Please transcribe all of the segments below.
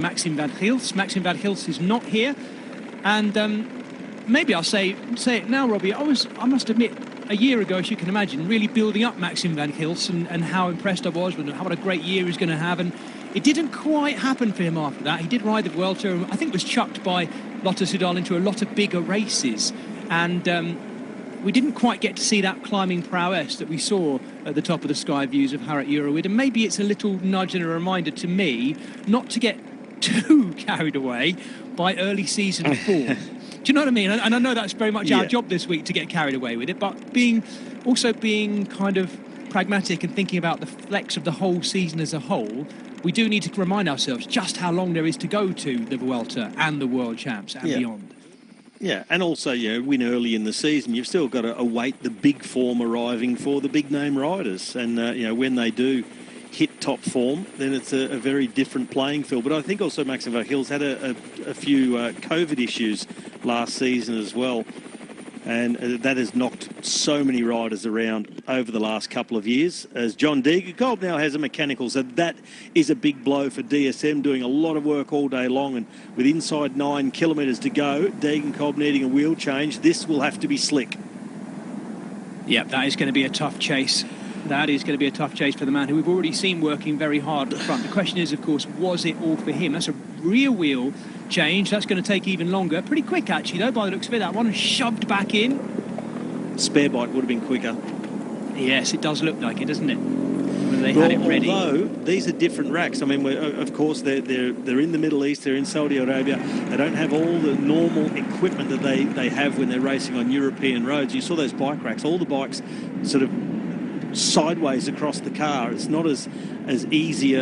Maxime Van Giels. Maxime Van Giels is not here, and maybe I'll say it now, Robbie. I must admit, a year ago, as you can imagine, really building up Maxime Van Giels and how impressed I was with him, what a great year he's going to have, and it didn't quite happen for him after that. He did ride the Vuelta, and I think was chucked by Lotto Soudal into a lot of bigger races, and we didn't quite get to see that climbing prowess that we saw at the top of the Sky Views of Harat Eurowood. And maybe it's a little nudge and a reminder to me not to get too carried away by early season form. Do you know what I mean? And I know that's very much our job this week, to get carried away with it, but being kind of pragmatic and thinking about the flex of the whole season as a whole, we do need to remind ourselves just how long there is to go to the Vuelta and the World Champs and beyond. Yeah, and also, win early in the season, you've still got to await the big form arriving for the big-name riders. And, when they do hit top form, then it's a very different playing field. But I think also Maxime Van Giels had a few COVID issues last season as well. And that has knocked so many riders around over the last couple of years. As John Degenkolb now has a mechanical, so that is a big blow for DSM, doing a lot of work all day long. And with inside 9 kilometres to go, Degenkolb needing a wheel change, this will have to be slick. Yeah, that is going to be a tough chase. That is going to be a tough chase for the man who we've already seen working very hard at the front. The question is, of course, was it all for him? That's a rear wheel change. That's going to take even longer. Pretty quick, actually, though, by the looks of it. That one shoved back in. Spare bike would have been quicker. Yes, it does look like it, doesn't it? When they had it ready. Although these are different racks. I mean, of course, they're in the Middle East. They're in Saudi Arabia. They don't have all the normal equipment that they have when they're racing on European roads. You saw those bike racks. All the bikes sort of sideways across the car. It's not as easy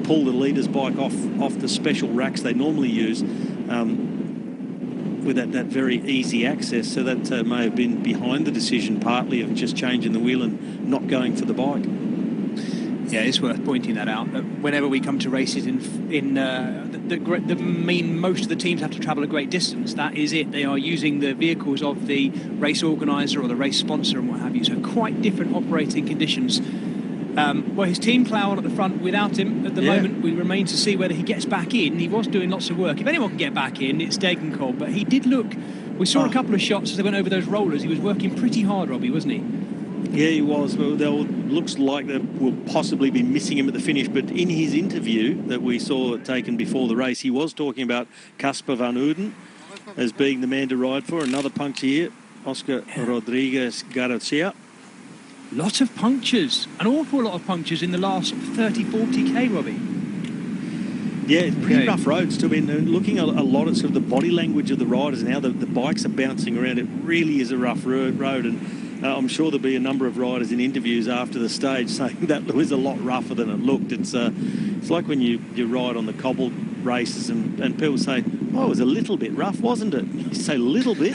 pull the leader's bike off the special racks they normally use with that very easy access. So that may have been behind the decision, partly, of just changing the wheel and not going for the bike. Yeah, it's worth pointing that out. That whenever we come to races most of the teams have to travel a great distance. That is it. They are using the vehicles of the race organiser or the race sponsor and what have you. So quite different operating conditions. His team plough on at the front without him at the moment. We remain to see whether he gets back in. He was doing lots of work. If anyone can get back in, it's Degenkolb. But he did look. We saw a couple of shots as they went over those rollers. He was working pretty hard, Robbie, wasn't he? Yeah, he was. Well, looks like they will possibly be missing him at the finish. But in his interview that we saw taken before the race, he was talking about Casper Van Uden as being the man to ride for. Another puncture here, Oscar Rodriguez Garcia. Lot of punctures, an awful lot of punctures in the last 30, 40k, Robbie. Yeah, pretty rough roads too. I mean, looking at a lot of sort of the body language of the riders and how the bikes are bouncing around, it really is a rough road. And I'm sure there'll be a number of riders in interviews after the stage saying that it was a lot rougher than it looked. It's like when you ride on the cobbled races and people say, oh, it was a little bit rough, wasn't it? You say little bit,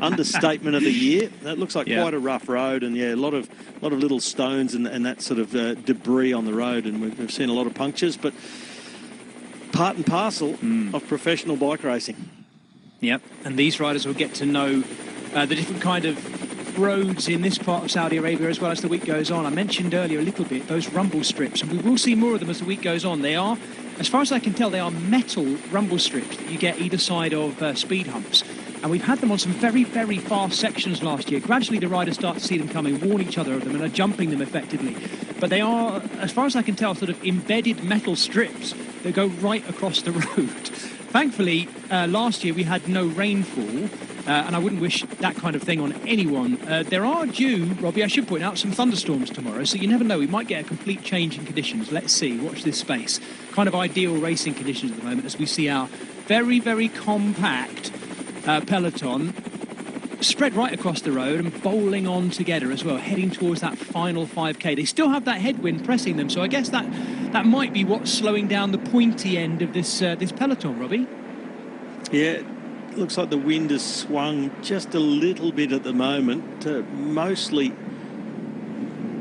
understatement of the year. That looks like quite a rough road, and a lot of little stones and that sort of debris on the road, and we've seen a lot of punctures, but part and parcel of professional bike racing. Yep, and these riders will get to know the different kind of roads in this part of Saudi Arabia as well as the week goes on. I mentioned earlier a little bit those rumble strips, and we will see more of them as the week goes on. They are, as far as I can tell, they are metal rumble strips that you get either side of speed humps. And we've had them on some very, very fast sections last year. Gradually the riders start to see them coming, warn each other of them and are jumping them effectively. But they are, as far as I can tell, sort of embedded metal strips that go right across the road. Thankfully, last year we had no rainfall, and I wouldn't wish that kind of thing on anyone. There are due, Robbie, I should point out, some thunderstorms tomorrow, so you never know. We might get a complete change in conditions. Let's see. Watch this space. Kind of ideal racing conditions at the moment as we see our very, very compact peloton spread right across the road and bowling on together as well, heading towards that final 5k. They still have that headwind pressing them, so I guess that might be what's slowing down the pointy end of this peloton, Robbie. Yeah, it looks like the wind has swung just a little bit at the moment, mostly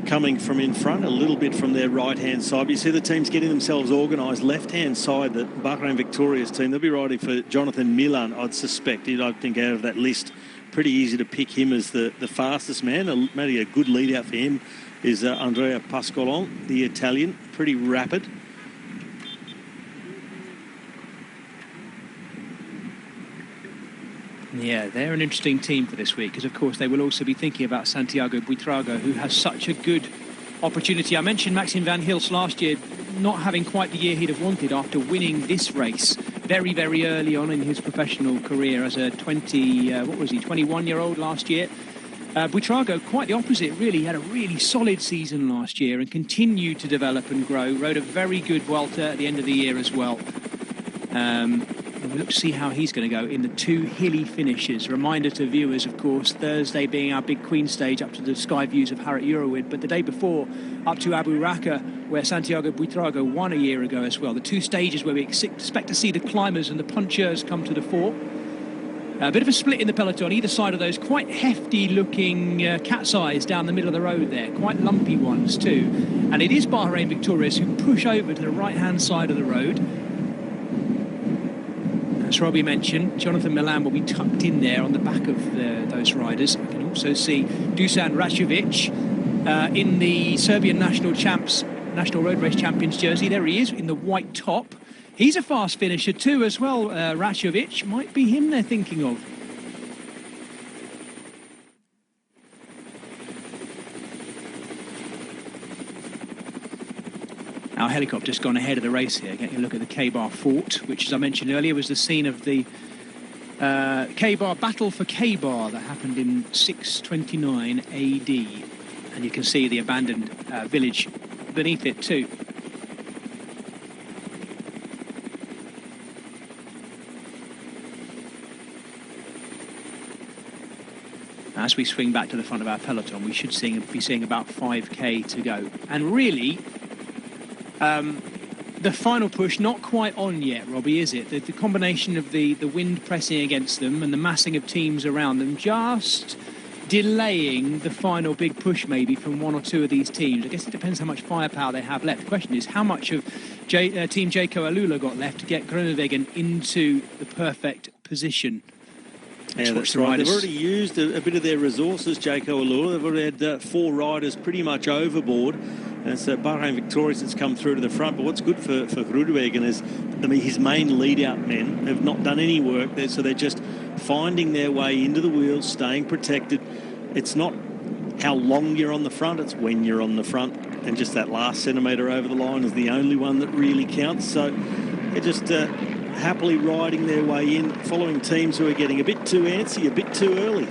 coming from in front, a little bit from their right-hand side. But you see the teams getting themselves organised. Left-hand side, the Bahrain Victorious team, they'll be riding for Jonathan Milan, I'd suspect. I think out of that list, pretty easy to pick him as the fastest man. Maybe a good lead out for him is Andrea Pascolon, the Italian, pretty rapid. Yeah, they're an interesting team for this week because, of course, they will also be thinking about Santiago Buitrago, who has such a good opportunity. I mentioned Maxim van Hils last year not having quite the year he'd have wanted after winning this race very, very early on in his professional career as a 21-year-old last year. Buitrago, quite the opposite, really. Had a really solid season last year and continued to develop and grow. Rode a very good Vuelta at the end of the year as well. We'll look to see how he's going to go in the two hilly finishes. Reminder to viewers, of course, Thursday being our big Queen stage up to the sky views of Harat Urawid, but the day before up to Abu Raqqa, where Santiago Buitrago won a year ago as well. The two stages where we expect to see the climbers and the punchers come to the fore. A bit of a split in the peloton, either side of those quite hefty looking cat's eyes down the middle of the road there, quite lumpy ones too. And it is Bahrain Victorious who push over to the right hand side of the road. As Robbie mentioned, Jonathan Milan will be tucked in there on the back of those riders. You can also see Dusan Račović in the Serbian National Road Race Champions jersey. There he is in the white top. He's a fast finisher too as well, Račović. Might be him they're thinking of. Our helicopter's gone ahead of the race here, getting a look at the Khaybar Fort, which, as I mentioned earlier, was the scene of the Khaybar Battle for Khaybar that happened in 629 AD. And you can see the abandoned village beneath it too. As we swing back to the front of our peloton, we should be seeing about 5k to go. And really, the final push not quite on yet, Robbie, is it? The combination of the wind pressing against them and the massing of teams around them just delaying the final big push maybe from one or two of these teams. I guess it depends how much firepower they have left. The question is how much of Team Jayco Alula got left to get Groenewegen into the perfect position. Yeah, that's right. They've already used a bit of their resources, Jayco Alula. They've already had 4 riders pretty much overboard. And so Bahrain Victorious has come through to the front. But what's good for Groenewegen is, his main lead-out men have not done any work there. So they're just finding their way into the wheels, staying protected. It's not how long you're on the front, it's when you're on the front. And just that last centimetre over the line is the only one that really counts. So they're just happily riding their way in, following teams who are getting a bit too antsy, a bit too early.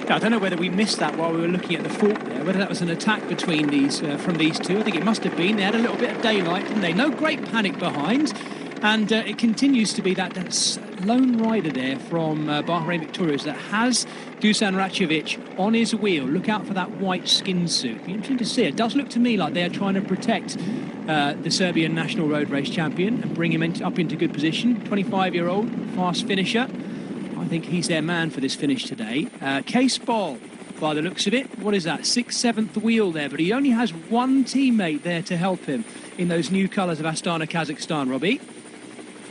I don't know whether we missed that while we were looking at the fort there, whether that was an attack between these from these two. I think it must have been. They had a little bit of daylight, didn't they? No great panic behind. And it continues to be that lone rider there from Bahrain Victorious that has Dusan Račović on his wheel. Look out for that white skin suit. Be interesting to see. It does look to me like they're trying to protect the Serbian National Road Race Champion and bring him up into good position. 25-year-old, fast finisher. I think he's their man for this finish today. Cees Bol, by the looks of it, what is that? 6th, 7th wheel there, but he only has one teammate there to help him in those new colours of Astana, Kazakhstan, Robbie.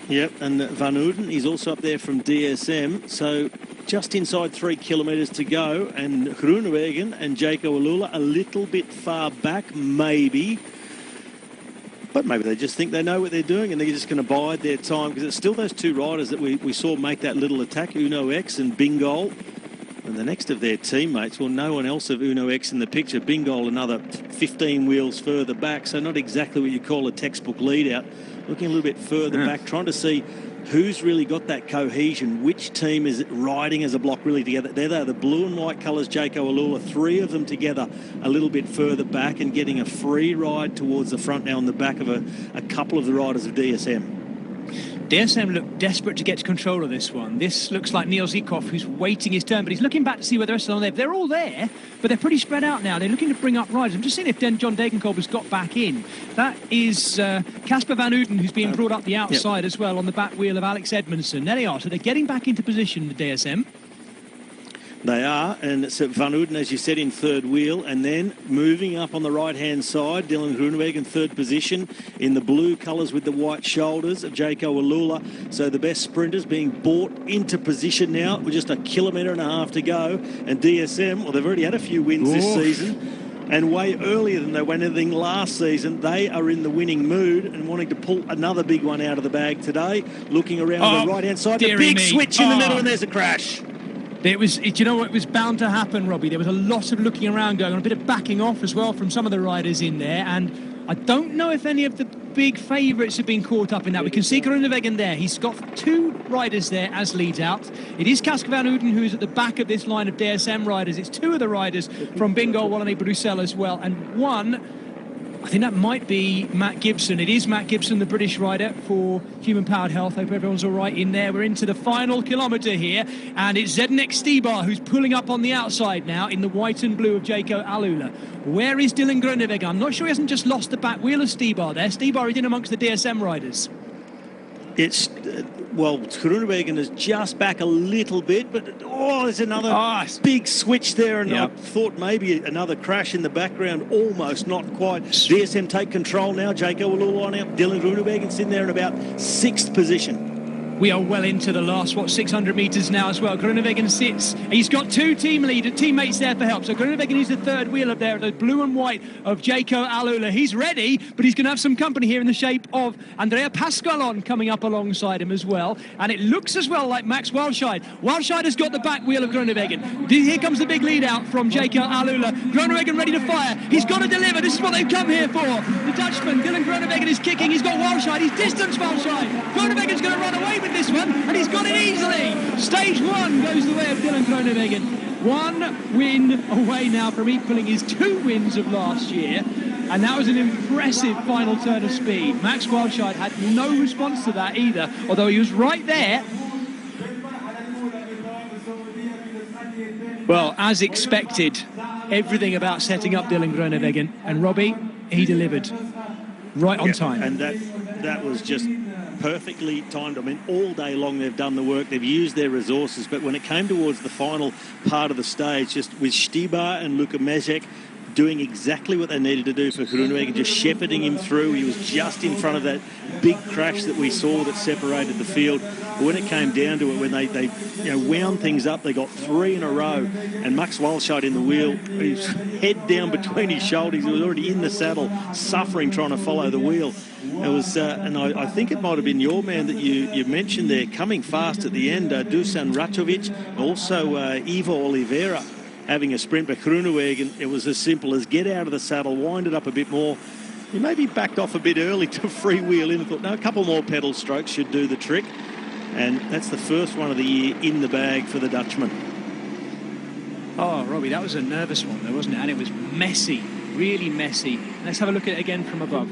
Yep, and Van Uden, he's also up there from DSM, so just inside 3 kilometres to go, and Groenewegen and Jayco Alula a little bit far back, maybe. But maybe they just think they know what they're doing and they're just going to bide their time, because it's still those 2 riders that we saw make that little attack, Uno X and Bingol. And the next of their teammates, well, no one else of Uno X in the picture. Bingol another 15 wheels further back, so not exactly what you call a textbook lead-out. Looking a little bit further back, trying to see who's really got that cohesion, which team is riding as a block really together. There they are, the blue and white colours, Jayco Alula, 3 of them together a little bit further back and getting a free ride towards the front now on the back of a couple of the riders of DSM. DSM look desperate to get control of this one. This looks like Neil Zykov, who's waiting his turn, but he's looking back to see where the rest are there. They're all there, but they're pretty spread out now. They're looking to bring up riders. I'm just seeing if John Degenkolb has got back in. That is Casper Van Uden, who's being brought up the outside as well on the back wheel of Alex Edmondson. There they are. So they're getting back into position, the DSM. They are, and it's Van Uden, as you said, in 3rd wheel, and then moving up on the right-hand side, Dylan Groenewegen, 3rd position, in the blue colours with the white shoulders of Jayco Alula. So the best sprinters being brought into position now with just 1.5 kilometres to go. And DSM, well, they've already had a few wins this season. and way earlier than they went anything last season. They are in the winning mood and wanting to pull another big one out of the bag today. Looking around the right-hand side, the big switch in the middle, and there's a crash. It was, you know what, it was bound to happen, Robbie. There was a lot of looking around going on, a bit of backing off as well from some of the riders in there, and I don't know if any of the big favourites have been caught up in that. We can see Groenewegen there. He's got two riders there as lead out. It is Casque van Houten who is at the back of this line of DSM riders. It's two of the riders from Bingo Wallonie Bruxelles as well, and one, I think that might be Matt Gibson. It is Matt Gibson, the British rider for Human Powered Health. Hope everyone's all right in there. We're into the final kilometre here, and it's Zdeněk Stybar who's pulling up on the outside now in the white and blue of Jaco Alula. Where is Dylan Groenewegen? I'm not sure he hasn't just lost the back wheel of Stybar there. Stybar is in amongst the DSM riders. It's, well, Groenewegen is just back a little bit, but, there's another big switch there, and I thought maybe another crash in the background, almost, not quite. DSM take control now. Jaco Alula out. Dylan Groenewegen's in there in about 6th position. We are well into the last, 600 metres now as well. Groenewegen sits. He's got two teammates there for help. So Groenewegen is the third wheel up there, the blue and white of Jaco Alula. He's ready, but he's going to have some company here in the shape of Andrea Pasqualon coming up alongside him as well. And it looks as well like Max Walscheid. Walscheid has got the back wheel of Groenewegen. Here comes the big lead out from Jaco Alula. Groenewegen ready to fire. He's got to deliver. This is what they've come here for. The Dutchman, Dylan Groenewegen, is kicking. He's got Walscheid. He's distanced Walscheid. Groenewegen's going to run away with this one, and he's got it easily. Stage 1 goes the way of Dylan Groenewegen. 1 win away now from equaling his 2 wins of last year, and that was an impressive final turn of speed. Max Walscheid had no response to that either, although he was right there. Well, as expected, everything about setting up Dylan Groenewegen, and Robbie, he delivered right on time. And that was just perfectly timed. I mean, all day long they've done the work, they've used their resources, but when it came towards the final part of the stage, just with Stybar and Luka Mezek doing exactly what they needed to do for Groenewegen, just shepherding him through. He was just in front of that big crash that we saw that separated the field. But when it came down to it, when they wound things up, they got 3 in a row, and Max Walscheid in the wheel, his head down between his shoulders, he was already in the saddle, suffering, trying to follow the wheel. It was, and I think it might have been your man that you mentioned there, coming fast at the end, Dusan Račović, also Ivo Oliveira having a sprint. But Groenewegen, it was as simple as get out of the saddle, wind it up a bit more. He maybe backed off a bit early to freewheel in and thought, no, a couple more pedal strokes should do the trick. And that's the first one of the year in the bag for the Dutchman. Oh, Robbie, that was a nervous one though, wasn't it? And it was messy, really messy. Let's have a look at it again from above.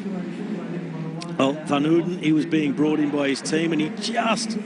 Well, Van Houten, he was being brought in by his team, and he just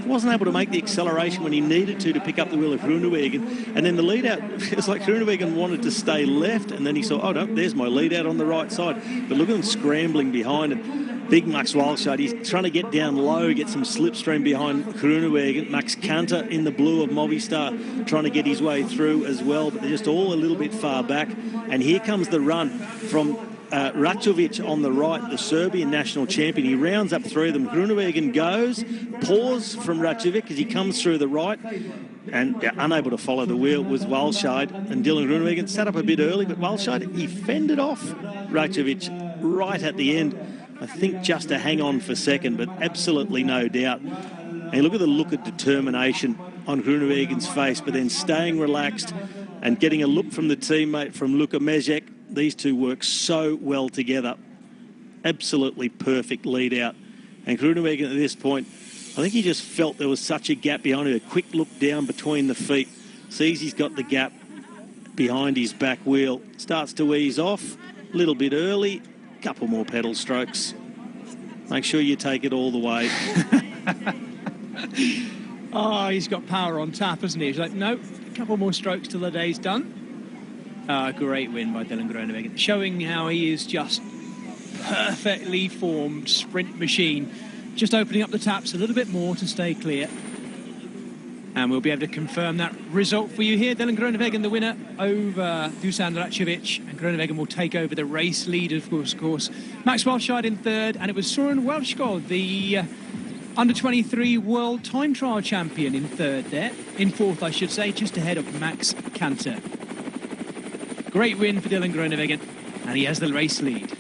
wasn't able to make the acceleration when he needed to pick up the wheel of Groenewegen. And then the lead out, it's like Groenewegen wanted to stay left, and then he saw, oh no, there's my lead out on the right side. But look at him scrambling behind it. Big Max Walscheid, he's trying to get down low, get some slipstream behind Groenewegen. Max Kanter in the blue of Movistar trying to get his way through as well, but they're just all a little bit far back. And here comes the run from Račović on the right, the Serbian national champion. He rounds up 3 of them. Groenewegen goes, pause from Račović as he comes through the right, and unable to follow the wheel was Walscheid. And Dylan Groenewegen sat up a bit early, but Walscheid, he fended off Račović right at the end, I think just to hang on for second, but absolutely no doubt. And look at the look of determination on Groenewegen's face, but then staying relaxed and getting a look from the teammate, from Luka Mezek. These two work so well together. Absolutely perfect lead out. And Groenewegen at this point, I think he just felt there was such a gap behind him. A quick look down between the feet. Sees he's got the gap behind his back wheel. Starts to ease off a little bit early. Couple more pedal strokes. Make sure you take it all the way. Oh, he's got power on tap, hasn't he? He's like, nope, a couple more strokes till the day's done. Great win by Dylan Groenewegen, showing how he is just perfectly formed sprint machine. Just opening up the taps a little bit more to stay clear. And we'll be able to confirm that result for you here. Dylan Groenewegen, the winner over Dusan Račović. And Groenewegen will take over the race lead, of course. Max Walscheid in third, and it was Søren Welschgaard, the under-23 world time trial champion, in third there. In fourth, I should say, just ahead of Max Kanter. Great win for Dylan Groenewegen, and he has the race lead.